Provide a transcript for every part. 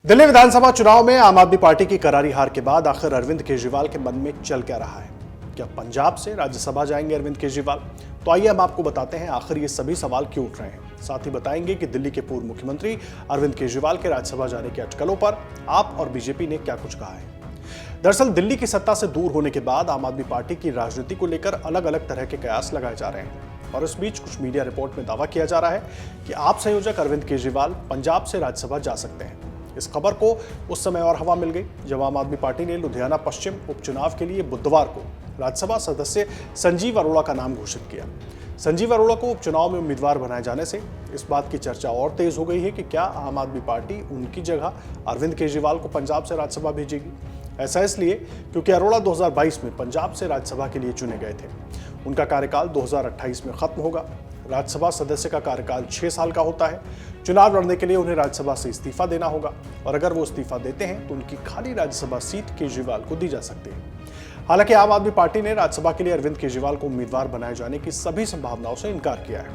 दिल्ली विधानसभा चुनाव में आम आदमी पार्टी की करारी हार के बाद आखिर अरविंद केजरीवाल के मन में चल क्या रहा है? क्या पंजाब से राज्यसभा जाएंगे अरविंद केजरीवाल? तो आइए हम आपको बताते हैं आखिर ये सभी सवाल क्यों उठ रहे हैं। साथ ही बताएंगे कि दिल्ली के पूर्व मुख्यमंत्री अरविंद केजरीवाल के राज्यसभा जाने की अटकलों पर आप और बीजेपी ने क्या कुछ कहा है। दरअसल दिल्ली की सत्ता से दूर होने के बाद आम आदमी पार्टी की राजनीति को लेकर अलग अलग तरह के कयास लगाए जा रहे हैं और इस बीच कुछ मीडिया रिपोर्ट में दावा किया जा रहा है कि आप संयोजक अरविंद केजरीवाल पंजाब से राज्यसभा जा सकते हैं। इस खबर को उस समय और हवा मिल गई जब आम आदमी पार्टी ने लुधियाना पश्चिम उपचुनाव के लिए बुधवार को राज्यसभा सदस्य संजीव अरोड़ा का नाम घोषित किया। संजीव अरोड़ा को उपचुनाव में उम्मीदवार बनाए जाने से इस बात की चर्चा और तेज हो गई है कि क्या आम आदमी पार्टी उनकी जगह अरविंद केजरीवाल को पंजाब से राज्यसभा भेजेगी। ऐसा इसलिए क्योंकि अरोड़ा 2022 में पंजाब से राज्यसभा के लिए चुने गए थे। उनका कार्यकाल 2028 में खत्म होगा। राज्यसभा सदस्य का कार्यकाल 6 साल का होता है। चुनाव लड़ने के लिए उन्हें राज्यसभा से इस्तीफा देना होगा और अगर वो इस्तीफा देते हैं तो उनकी खाली राज्यसभा सीट केजरीवाल को दी जा सकती है। हालांकि आम आदमी पार्टी ने राज्यसभा के लिए अरविंद केजरीवाल को उम्मीदवार बनाए जाने की सभी संभावनाओं से इनकार किया है।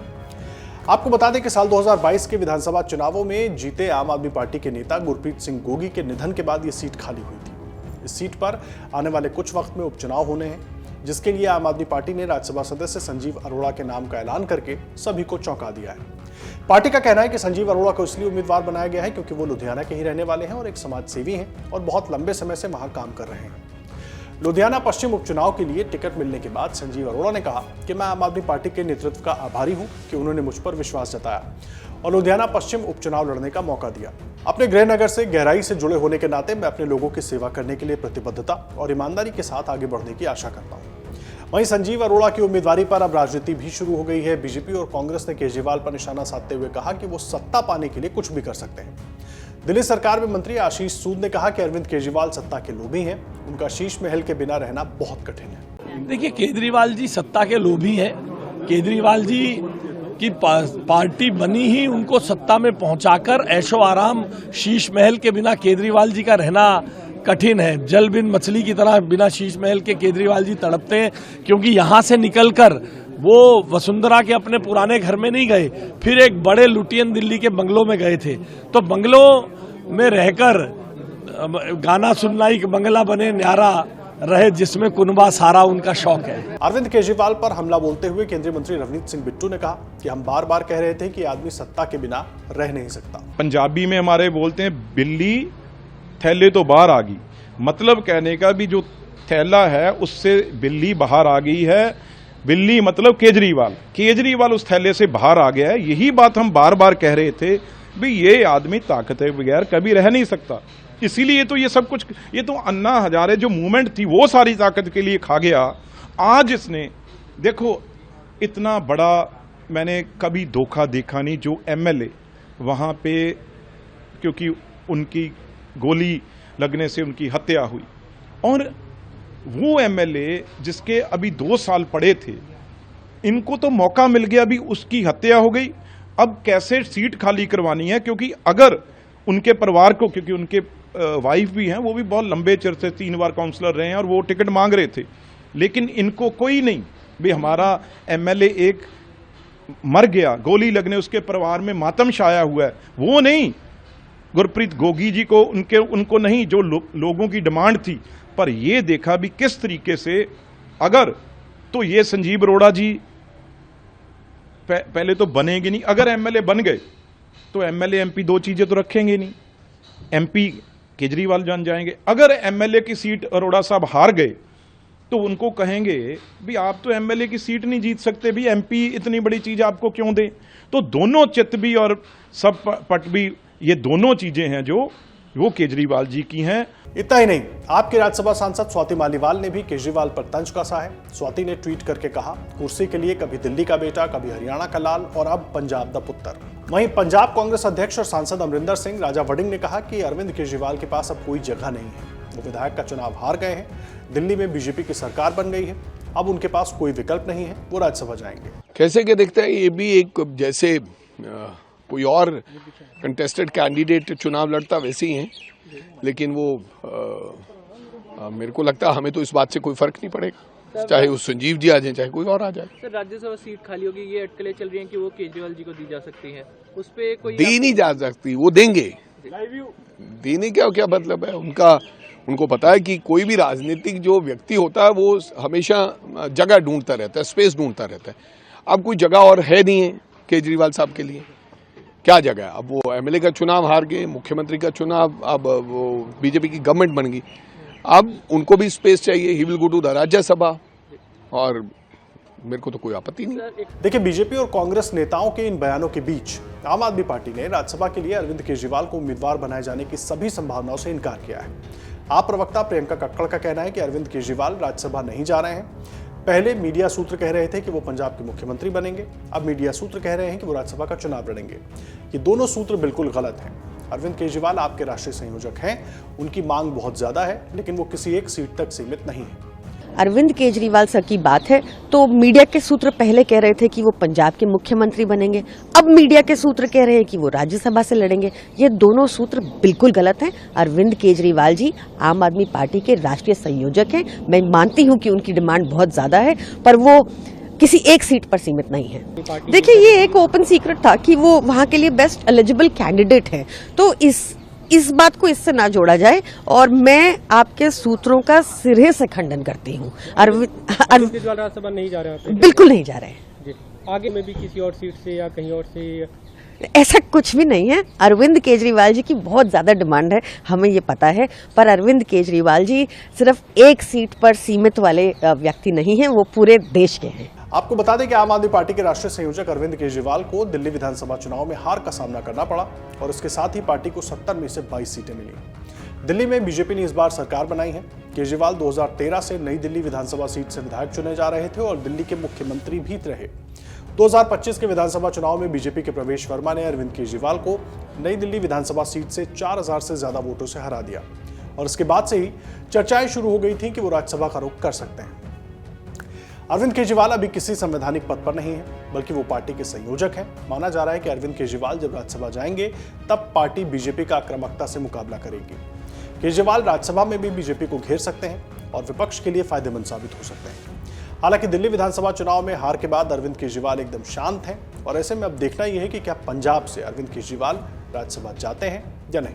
आपको बता दें कि साल 2022 के विधानसभा चुनावों में जीते आम आदमी पार्टी के नेता गुरप्रीत सिंह गोगी के निधन के बाद ये सीट खाली हुई थी। इस सीट पर आने वाले कुछ वक्त में उपचुनाव होने हैं, जिसके लिए आम आदमी पार्टी ने राज्यसभा सदस्य संजीव अरोड़ा के नाम का ऐलान करके सभी को चौंका दिया है। पार्टी का कहना है कि संजीव अरोड़ा को इसलिए उम्मीदवार बनाया गया है क्योंकि वो लुधियाना के ही रहने वाले हैं और एक समाज सेवी हैं और बहुत लंबे समय से वहां काम कर रहे हैं। लुधियाना पश्चिम उपचुनाव के लिए टिकट मिलने के बाद संजीव अरोड़ा ने कहा कि मैं आम आदमी पार्टी के नेतृत्व का आभारी हूं कि उन्होंने मुझ पर विश्वास जताया और लुधियाना पश्चिम उपचुनाव लड़ने का मौका दिया। अपने गृहनगर से गहराई से जुड़े होने के नाते मैं अपने लोगों की सेवा करने के लिए प्रतिबद्धता और ईमानदारी के साथ आगे बढ़ने की आशा करता हूं। वहीं संजीव अरोड़ा की उम्मीदवारी पर अब राजनीति भी शुरू हो गई है। बीजेपी और कांग्रेस ने केजरीवाल पर निशाना साधते हुए कहा कि वो सत्ता पाने के लिए कुछ भी कर सकते हैं। दिल्ली सरकार में मंत्री आशीष सूद ने कहा कि अरविंद केजरीवाल सत्ता के लोभी हैं, उनका शीश महल के बिना रहना बहुत कठिन है। देखिए, केजरीवाल जी सत्ता के लोभी हैं। केजरीवाल जी की पार्टी बनी ही उनको सत्ता में पहुंचाकर ऐशो आराम, शीश महल के बिना केजरीवाल जी का रहना कठिन है। जल बिन मछली की तरह बिना शीश महल के केजरीवाल जी तड़पते हैं, क्योंकि यहाँ से निकलकर वो वसुंधरा के अपने पुराने घर में नहीं गए, फिर एक बड़े लुटियन दिल्ली के बंगलों में गए थे। तो बंगलों में रहकर गाना सुनना ही बंगला बने न्यारा रहे जिसमें कुनबा सारा उनका शौक है। अरविंद केजरीवाल पर हमला बोलते हुए केंद्रीय मंत्री रवनीत सिंह बिट्टू ने कहा कि हम बार बार कह रहे थे कि आदमी सत्ता के बिना रह नहीं सकता। पंजाबी में हमारे बोलते हैं बिल्ली थैले तो बाहर आ गई, मतलब कहने का भी जो थैला है उससे बिल्ली बाहर आ गई है। बिल्ली मतलब केजरीवाल उस थैले से बाहर आ गया है। यही बात हम बार बार कह रहे थे भी ये आदमी ताकत के बगैर कभी रह नहीं सकता। इसीलिए तो ये सब कुछ, ये तो अन्ना हजारे जो मूवमेंट थी वो सारी ताकत के लिए खा गया। आज इसने देखो इतना बड़ा, मैंने कभी धोखा देखा नहीं। जो एमएलए वहां पे, क्योंकि उनकी गोली लगने से उनकी हत्या हुई और वो एमएलए जिसके अभी 2 साल पड़े थे, इनको तो मौका मिल गया, अभी उसकी हत्या हो गई। अब कैसे सीट खाली करवानी है, क्योंकि अगर उनके परिवार को, क्योंकि उनके वाइफ भी हैं, वो भी बहुत लंबे चिर से 3 बार काउंसलर रहे हैं और वो टिकट मांग रहे थे, लेकिन इनको कोई नहीं भी हमारा एमएलए एक मर गया, गोली लगने उसके परिवार में मातम छाया हुआ है, वो नहीं। गुरप्रीत गोगी जी को उनको नहीं, जो लोगों की डिमांड थी। पर ये देखा भी किस तरीके से, अगर तो ये संजीव अरोड़ा जी पहले तो बनेंगे नहीं। अगर एमएलए बन गए तो एमएलए एमपी 2 चीजें तो रखेंगे नहीं, एमपी केजरीवाल जान जाएंगे। अगर एमएलए की सीट अरोड़ा साहब हार गए तो उनको कहेंगे भी आप तो एमएलए की सीट नहीं जीत सकते, भी एमपी इतनी बड़ी चीज आपको क्यों दें। तो दोनों चित भी और सब पट भी, ये दोनों चीजें हैं जो वो केजरीवाल जी की हैं। इतना ही नहीं, आपके राज्यसभा सांसद स्वाति मालीवाल ने भी केजरीवाल पर तंज कसा है। स्वाति ने ट्वीट करके कहा, कुर्सी के लिए कभी दिल्ली का बेटा, कभी हरियाणा का लाल और अब पंजाब दा पुत्र। वहीं पंजाब कांग्रेस अध्यक्ष और सांसद अमरिंदर सिंह राजा वड़िंग ने कहा कि अरविंद केजरीवाल के पास अब कोई जगह नहीं है। वो विधायक का चुनाव हार गए हैं, दिल्ली में बीजेपी की सरकार बन गई है, अब उनके पास कोई विकल्प नहीं है, वो राज्यसभा जाएंगे। कैसे क्या दिखता है, ये भी एक जैसे कोई और कंटेस्टेड कैंडिडेट चुनाव लड़ता वैसे ही है, लेकिन वो मेरे को लगता है हमें तो इस बात से कोई फर्क नहीं पड़ेगा, चाहे वो संजीव जी आ जाए चाहे कोई और आ जाए। सर, राज्यसभा सीट खाली होगी, ये अटकलें चल रही हैं कि वो केजरीवाल जी को दी जा सकती है, उस पे कोई दी नहीं जा सकती, वो देंगे। देने का क्या मतलब है उनको पता है कि कोई भी राजनीतिक जो व्यक्ति होता है वो हमेशा जगह ढूंढता रहता है, स्पेस ढूंढता रहता है। अब कोई जगह और है नहीं है केजरीवाल साहब के लिए, क्या जगह है? अब वो एमएलए का चुनाव हार गए, मुख्यमंत्री का चुनाव, अब वो बीजेपी की गवर्नमेंट बन गई, अब उनको भी स्पेस चाहिए। He will go to the Rajya Sabha, और मेरे को तो कोई आपत्ति नहीं। देखिए, बीजेपी और कांग्रेस नेताओं के इन बयानों के बीच आम आदमी पार्टी ने राज्यसभा के लिए अरविंद केजरीवाल को उम्मीदवार बनाए जाने की सभी संभावनाओं से इनकार किया है। आप प्रवक्ता प्रियंका कक्कड़ का कहना है कि अरविंद केजरीवाल राज्यसभा नहीं जा रहे हैं। पहले मीडिया सूत्र कह रहे थे कि वो पंजाब के मुख्यमंत्री बनेंगे, अब मीडिया सूत्र कह रहे हैं कि वो राज्यसभा का चुनाव लड़ेंगे। ये दोनों सूत्र बिल्कुल गलत हैं। अरविंद केजरीवाल आपके राष्ट्रीय संयोजक हैं, उनकी मांग बहुत ज्यादा है, लेकिन वो किसी एक सीट तक सीमित नहीं है। अरविंद केजरीवाल सर की बात है तो मीडिया के सूत्र पहले कह रहे थे कि वो पंजाब के मुख्यमंत्री बनेंगे, अब मीडिया के सूत्र कह रहे हैं कि वो राज्यसभा से लड़ेंगे। ये दोनों सूत्र बिल्कुल गलत हैं। अरविंद केजरीवाल जी आम आदमी पार्टी के राष्ट्रीय संयोजक हैं। मैं मानती हूं कि उनकी डिमांड बहुत ज्यादा है, पर वो किसी एक सीट पर सीमित नहीं है। देखिए, ये एक ओपन सीक्रेट था कि वो वहां के लिए बेस्ट एलिजिबल कैंडिडेट है, तो इस बात को इससे ना जोड़ा जाए, और मैं आपके सूत्रों का सिरे से खंडन करती हूँ। अरविंद केजरीवाल राज्यसभा नहीं जा रहे हैं? बिल्कुल नहीं जा रहे हैं। आगे में भी किसी और सीट से या कहीं और से? ऐसा कुछ भी नहीं है। अरविंद केजरीवाल जी की बहुत ज्यादा डिमांड है, हमें ये पता है, पर अरविंद केजरीवाल जी सिर्फ एक सीट पर सीमित वाले व्यक्ति नहीं हैं, वो पूरे देश के हैं। आपको बता दें कि आम आदमी पार्टी के राष्ट्रीय संयोजक अरविंद केजरीवाल को दिल्ली विधानसभा चुनाव में हार का सामना करना पड़ा, और इसके साथ ही पार्टी को 70 में से 22 सीटें मिली। दिल्ली में बीजेपी ने इस बार सरकार बनाई है। केजरीवाल 2013 से नई दिल्ली विधानसभा सीट से विधायक चुने जा रहे थे और दिल्ली के मुख्यमंत्री भी रहे। 2025 के विधानसभा चुनाव में बीजेपी के प्रवेश वर्मा ने अरविंद केजरीवाल को नई दिल्ली विधानसभा सीट से 4000 से ज्यादा वोटों से हरा दिया, और इसके बाद से ही चर्चाएं शुरू हो गई थी कि वो राज्यसभा का रुख कर सकते हैं। अरविंद केजरीवाल अभी किसी संवैधानिक पद पर नहीं है, बल्कि वो पार्टी के संयोजक हैं। माना जा रहा है कि अरविंद केजरीवाल जब राज्यसभा जाएंगे तब पार्टी बीजेपी का आक्रामकता से मुकाबला करेगी। केजरीवाल राज्यसभा में भी बीजेपी को घेर सकते हैं और विपक्ष के लिए फायदेमंद साबित हो सकते हैं। हालांकि दिल्ली विधानसभा चुनाव में हार के बाद अरविंद केजरीवाल एकदम शांत हैं, और ऐसे में अब देखना यह है कि क्या पंजाब से अरविंद केजरीवाल राज्यसभा जाते हैं या नहीं।